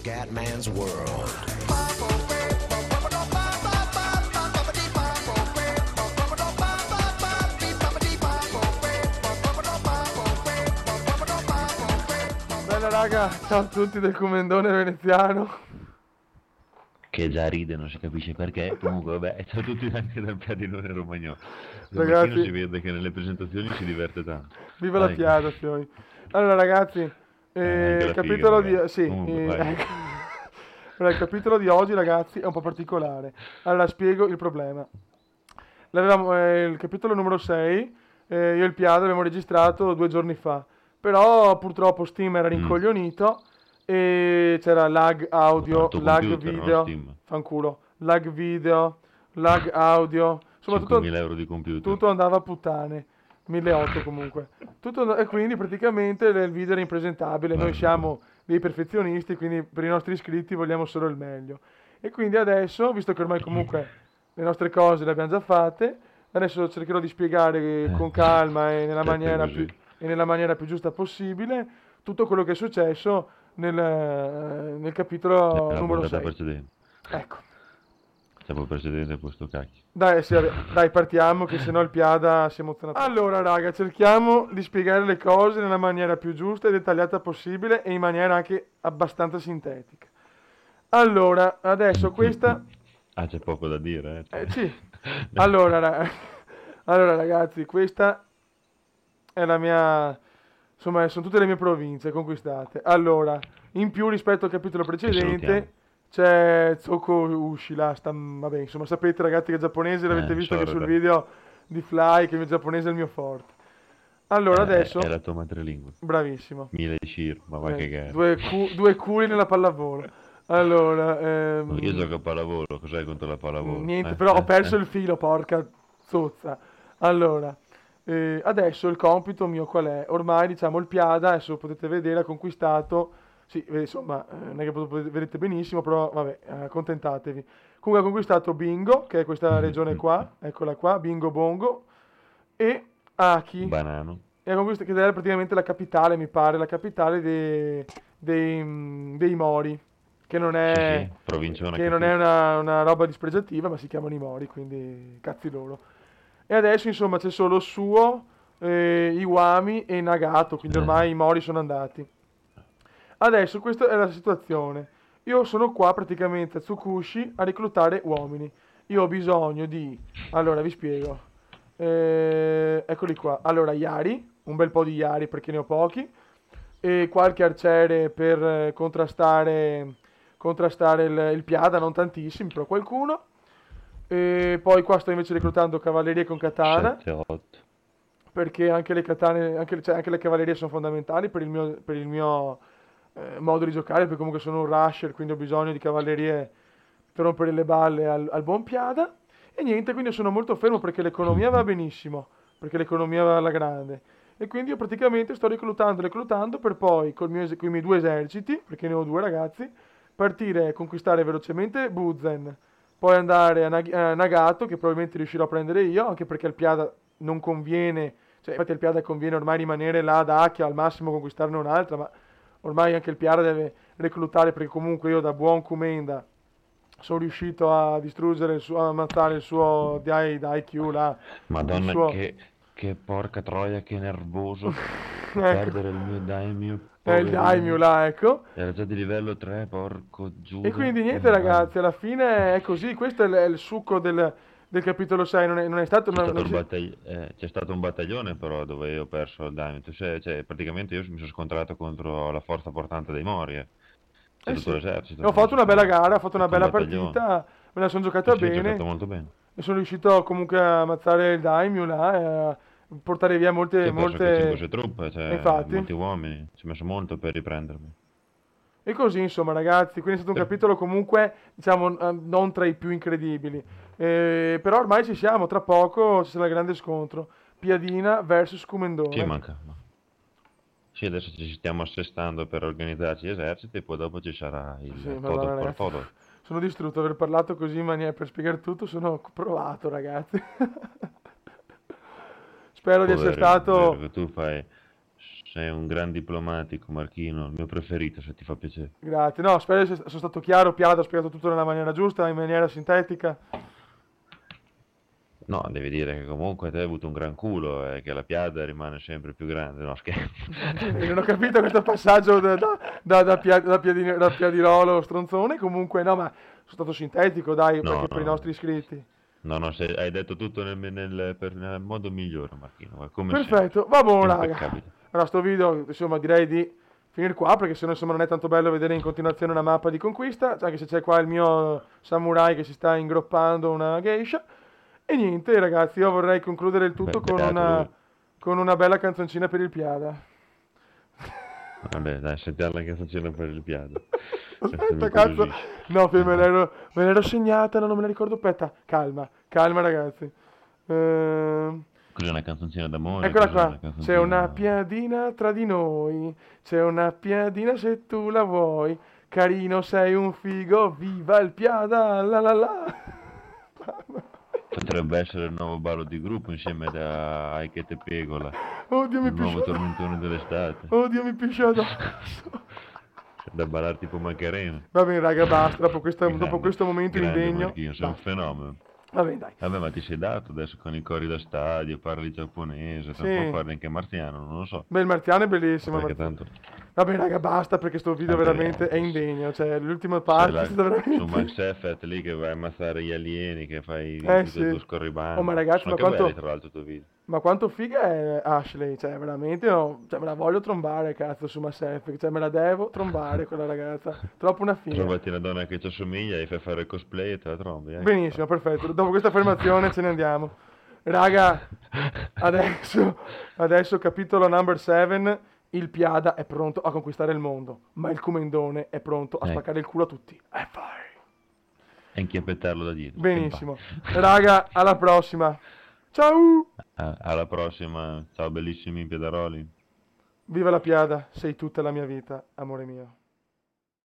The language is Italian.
Scatman's World. Bella raga, ciao a tutti del Comendone veneziano. Che già ride, non si capisce perché. Comunque, vabbè, ciao a tutti anche dal piadinone romagnolo. Martino Ragazzi, si vede che nelle presentazioni si diverte tanto. viva la Vai. piada, fioi. Allora ragazzi, Anche il la figa, capitolo di... magari. Sì, Comunque, vai. ecco. Allora, il capitolo di oggi ragazzi è un po' particolare. Allora spiego il problema. Il capitolo numero 6, io e il Piada l'abbiamo registrato 2 giorni fa, però purtroppo Steam era rincoglionito e c'era lag Il audio, tuo lag computer, no video, Steam. fanculo, lag video, lag audio, insomma 5.000 euro di computer. tutto andava a puttane, 1.800 comunque. E quindi praticamente il video era impresentabile, noi siamo dei perfezionisti, quindi per i nostri iscritti vogliamo solo il meglio. E quindi adesso, visto che ormai comunque le nostre cose le abbiamo già fatte, adesso cercherò di spiegare con calma e nella Sempre maniera così. nella maniera più giusta possibile tutto quello che è successo nel capitolo Nella numero puntata 6. precedente. Ecco, Siamo precedente a questo cacchio. dai, sì, vabbè, dai, partiamo che sennò il Piada si emoziona troppo. Allora, raga, cerchiamo di spiegare le cose nella maniera più giusta e dettagliata possibile e in maniera anche abbastanza sintetica. Allora, adesso questa Ah, c'è poco da dire, sì. Allora, allora, ragazzi, questa è la mia... Insomma, sono tutte le mie province conquistate. Allora, in più rispetto al capitolo salutiamo. precedente c'è Tsoko Ushi, là, vabbè, insomma, sapete ragazzi che è giapponese, l'avete visto anche sul Sorda. video di Fly, che il mio giapponese è il mio forte. Allora, adesso... È la tua madrelingua. Bravissimo. Mille di Shiro, ma va che gara. Due culi nella pallavolo. Allora, Io gioco a pallavolo, cos'hai contro la pallavolo? niente, però ho perso il filo, porca zozza. Allora, adesso il compito mio qual è? Ormai, diciamo, il Piada, adesso potete vedere, ha conquistato, sì, insomma, non è che vedete benissimo, però vabbè, accontentatevi. Comunque ha conquistato Bingo, che è questa regione qua, eccola qua, Bingo Bongo, e Aki, Banano. e ha conquistato, che è praticamente la capitale, mi pare, la capitale dei Mori, che non è, Sì, provincione che non è una roba dispregiativa, ma si chiamano i Mori, quindi cazzi loro. E adesso insomma c'è solo Suo, Iwami e Nagato, quindi ormai i Mori sono andati. Adesso questa è la situazione. Io sono qua praticamente a Tsukushi a reclutare uomini. Io ho bisogno di... Allora, vi spiego. Eccoli qua. Allora, Yari, un bel po' di Yari perché ne ho pochi. E qualche arciere per contrastare il Piada, non tantissimi, però qualcuno. E poi qua sto invece reclutando cavallerie con katana, 7-8. perché anche le katane, anche le cavallerie sono fondamentali per il mio modo di giocare, perché comunque sono un rusher, quindi ho bisogno di cavallerie per rompere le balle al buon Piada. E niente, quindi sono molto fermo perché l'economia va benissimo, perché l'economia va alla grande. E quindi io praticamente sto reclutando per poi, con i miei 2 eserciti, perché ne ho 2 ragazzi, partire e conquistare velocemente Buzen, poi andare a Nagato, che probabilmente riuscirò a prendere io, anche perché al Piada non conviene, cioè infatti al Piada conviene ormai rimanere là ad Acchia, al massimo conquistarne un'altra, ma ormai anche il Piada deve reclutare, perché comunque io da buon Kumenda sono riuscito a distruggere, a ammazzare il suo DIQ là, il Madonna, suo... che porca troia, che nervoso. Ecco, Perdere il mio daimyo, il Daimyo poverino. là, ecco. Era già di livello 3, porco E Giuda. quindi niente ragazzi, alla fine è così, questo è il succo del capitolo 6, non è stato... C'è stato un battaglione però dove io ho perso il daimyo. Cioè, praticamente io mi sono scontrato contro la forza portante dei Mori. C'è Eh tutto sì, l'esercito. e ho fatto una bella gara, ho fatto una Tutto un bella battaglione. partita, me la sono Sì, giocata sì, ho giocato bene molto bene. e sono riuscito comunque a ammazzare il Daimyo là e a portare via Sì, molte, ho perso anche 5-6 molte... truppe, e cioè infatti. molti uomini. Ci ho messo molto per riprendermi. E così insomma ragazzi, quindi è stato un capitolo comunque diciamo non tra i più incredibili. Però ormai ci siamo, tra poco ci sarà il grande scontro, Piadina versus Sì, Comendone. manca. Sì, adesso ci stiamo assestando per organizzarci gli eserciti e poi dopo ci sarà Sì, il todo madonna por ragazzi, todo. sono distrutto, aver parlato così in maniera per spiegare tutto, sono provato ragazzi. Spero di essere Poverino, vero stato... che tu fai sei un gran diplomatico, Marchino, il mio preferito, se ti fa piacere. Grazie. No, spero che sono stato chiaro, Piada, ho spiegato tutto nella maniera giusta, in maniera sintetica. No, devi dire che comunque te hai avuto un gran culo e che la piada rimane sempre più grande, no scherzo. Non ho capito questo passaggio da Piadirolo stronzone, comunque no, ma sono stato sintetico, dai, No, perché per i no, nostri iscritti. no, no, hai detto tutto nel modo migliore, Marchino, come sempre. Perfetto, va buono, raga. Impeccabile. Allora, sto video, insomma, direi di finire qua, perché se no, insomma, non è tanto bello vedere in continuazione una mappa di conquista, anche se c'è qua il mio samurai che si sta ingroppando una geisha. E niente, ragazzi, io vorrei concludere il tutto Beato lui. con una bella canzoncina per il Piada. Vabbè, dai, sentiamo la canzoncina per il piado. Questo mi Aspetta, cazzo. incuriosisce. No, me l'ero segnata, no, non me la ricordo. Aspetta, calma, calma, ragazzi. Ehm, Cos'è una canzoncina d'amore? Eccola Cos'è qua. una C'è una canzoncina... piadina tra di noi. C'è una piadina se tu la vuoi. Carino, sei un figo. Viva il Piada. La la la. Potrebbe essere il nuovo ballo di gruppo insieme a Aichete Pegola, Oddio, mi il nuovo piscio. tormentone dell'estate. Oddio, mi piscio addosso. Da ballare tipo Macarena. Va bene, raga, basta. Dopo Grande, questo momento grande indegno. Marchino, sei un Basta. fenomeno. Va bene, dai. Vabbè, ma ti sei dato adesso con i cori da stadio, parli giapponese, tra un po' Sì. parli anche marziano, non lo so. Beh, il marziano è bellissimo. Il Perché marziano. tanto Vabbè, raga, basta perché sto video veramente è altri, indegno. Cioè, l'ultima sei parte è là stata su veramente. Max Effect lì che vai a ammazzare gli alieni, che fai Eh tutte e due sì. Oh, ma scorribande. ragazzi, Sono anche belli tra l'altro i tuoi video. ma quanto figa è Ashley? Cioè, veramente, no, cioè, me la voglio trombare, cazzo, su Mass Effect. Cioè, me la devo trombare quella ragazza. Troppo una figa. Trovati una donna che ci assomiglia e fai fare il cosplay e te la trombi, Benissimo, perfetto. Dopo questa affermazione ce ne andiamo. Raga, adesso capitolo number 7. Il Piada è pronto a conquistare il mondo, ma il Comendone è pronto a Ecco, spaccare il culo a tutti. E vai. e inchiappettarlo da dietro. E vai. Benissimo. Raga, alla prossima. Ciao! Alla prossima, ciao bellissimi Piedaroli. Viva la Piada, sei tutta la mia vita, amore mio.